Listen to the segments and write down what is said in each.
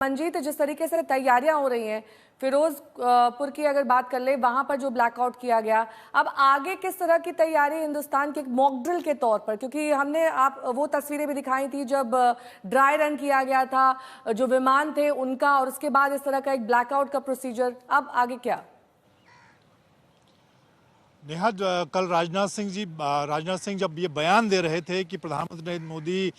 मंजीत, जिस तरीके से तैयारियां हो रही हैं फिरोजपुर की अगर बात कर ले, वहां पर जो ब्लैकआउट किया गया, अब आगे किस तरह की तैयारी हिंदुस्तान के मॉक ड्रिल के तौर पर, क्योंकि हमने आप वो तस्वीरें भी दिखाई थी जब ड्राई रन किया गया था जो विमान थे उनका, और उसके बाद इस तरह का एक ब्लैकआउट का प्रोसीजर, अब आगे क्या? नेहा, कल राजनाथ सिंह जब ये बयान दे रहे थे कि प्रधानमंत्री नरेंद्र मोदी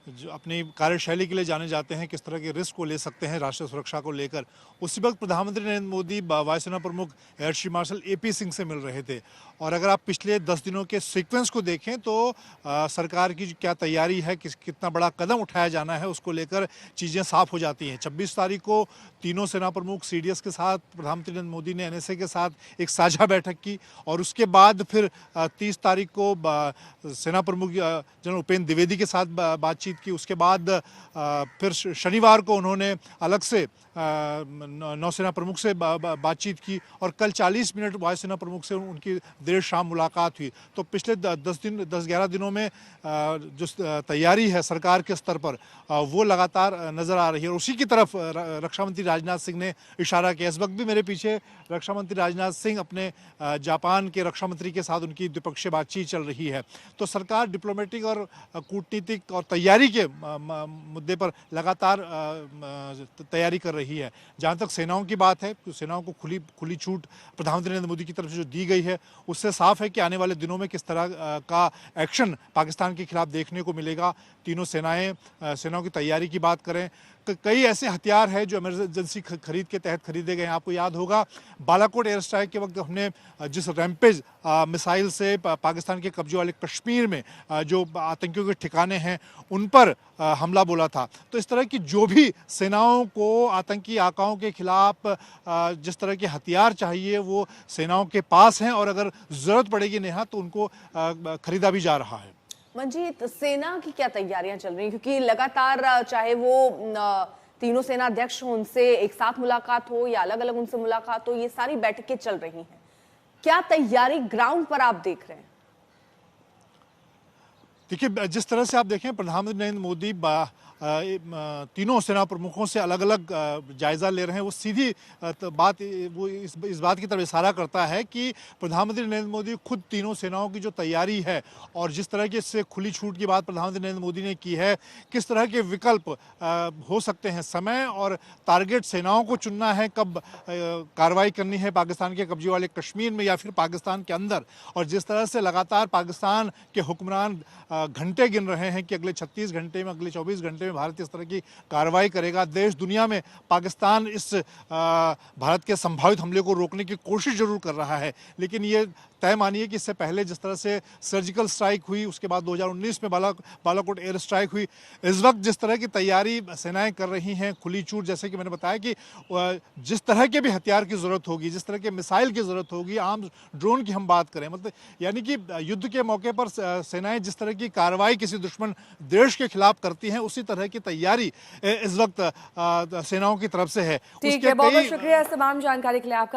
जो अपनी कार्यशैली के लिए जाने जाते हैं, किस तरह के रिस्क को ले सकते हैं राष्ट्रीय सुरक्षा को लेकर, उसी वक्त प्रधानमंत्री नरेंद्र मोदी वायुसेना प्रमुख air chief marshal AP Singh से मिल रहे थे। और अगर आप पिछले 10 दिनों के सीक्वेंस को देखें तो सरकार की क्या तैयारी है, कितना बड़ा कदम उठाया जाना है, उसको लेकर चीज़ें साफ हो जाती हैं। 26 तारीख को तीनों सेना प्रमुख सीडीएस के साथ प्रधानमंत्री नरेंद्र मोदी ने एनएसए के साथ एक साझा बैठक की, और उसके बाद फिर 30 तारीख को सेना प्रमुख जनरल उपेंद्र द्विवेदी के साथ बातचीत की। उसके बाद फिर शनिवार को उन्होंने अलग से नौसेना प्रमुख से बातचीत की, और कल 40 मिनट वायुसेना प्रमुख से उनकी देर शाम मुलाकात हुई। तो पिछले 10-11 दिनों में जो तैयारी है सरकार के स्तर पर वो लगातार नजर आ रही है। और उसी की तरफ रक्षा मंत्री राजनाथ सिंह ने इशारा किया। इस वक्त भी मेरे पीछे रक्षा मंत्री राजनाथ सिंह अपने जापान के रक्षा मंत्री के साथ उनकी द्विपक्षीय बातचीत चल रही है। तो सरकार डिप्लोमेटिक और कूटनीतिक और तैयारी के मुद्दे पर लगातार तैयारी कर रही है। जहाँ तक सेनाओं की बात है, तो सेनाओं को खुली छूट प्रधानमंत्री नरेंद्र मोदी की तरफ से जो दी गई है, उससे साफ है कि आने वाले दिनों में किस तरह का एक्शन पाकिस्तान के खिलाफ देखने को मिलेगा। तीनों सेनाओं की तैयारी की बात करें, कई ऐसे हथियार हैं जो इमरजेंसी खरीद के तहत खरीदे गए हैं। आपको याद होगा बालाकोट एयर स्ट्राइक के वक्त हमने जिस रैम्पेज मिसाइल से पाकिस्तान के कब्जे वाले कश्मीर में जो आतंकियों के ठिकाने हैं उन पर हमला बोला था। तो इस तरह की जो भी सेनाओं को आतंकी आकाओं के खिलाफ जिस तरह के हथियार चाहिए वो सेनाओं के पास हैं, और अगर ज़रूरत पड़ेगी नेहा तो उनको खरीदा भी जा रहा है। मंजीत, सेना की क्या तैयारियां चल रही हैं? क्योंकि लगातार चाहे वो तीनों सेना अध्यक्ष हो, उनसे एक साथ मुलाकात हो या अलग अलग उनसे मुलाकात हो, ये सारी बैठकें चल रही हैं। क्या तैयारी ग्राउंड पर आप देख रहे हैं? देखिए, जिस तरह से आप देखें प्रधानमंत्री नरेंद्र मोदी तीनों सेना प्रमुखों से अलग अलग जायजा ले रहे हैं, वो सीधी बात वो इस बात की तरफ इशारा करता है कि प्रधानमंत्री नरेंद्र मोदी खुद तीनों सेनाओं की जो तैयारी है और जिस तरह की इससे खुली छूट की बात प्रधानमंत्री नरेंद्र मोदी ने की है, किस तरह के विकल्प हो सकते हैं, समय और टारगेट सेनाओं को चुनना है, कब कार्रवाई करनी है पाकिस्तान के कब्जे वाले कश्मीर में या फिर पाकिस्तान के अंदर। और जिस तरह से लगातार पाकिस्तान के हुक्मरान घंटे गिन रहे हैं कि अगले 36 घंटे में, अगले 24 घंटे में भारत इस तरह की कार्रवाई करेगा, देश दुनिया में पाकिस्तान इस भारत के संभावित हमले को रोकने की कोशिश जरूर कर रहा है। लेकिन ये तय मानिए कि इससे पहले जिस तरह से सर्जिकल स्ट्राइक हुई, उसके बाद 2019 में बालाकोट एयर स्ट्राइक हुई, इस वक्त जिस तरह की तैयारी सेनाएं कर रही हैं, खुली छूट, जैसे कि मैंने बताया कि जिस तरह के भी हथियार की ज़रूरत होगी, जिस तरह के मिसाइल की ज़रूरत होगी, आर्म्स ड्रोन की हम बात करें, मतलब यानी कि युद्ध के मौके पर सेनाएं जिस तरह की कार्रवाई किसी दुश्मन देश के खिलाफ करती हैं, उसी तरह की तैयारी इस वक्त सेनाओं की तरफ से है। ठीक है, बहुत बहुत शुक्रिया इस तमाम जानकारी के लिए आपका।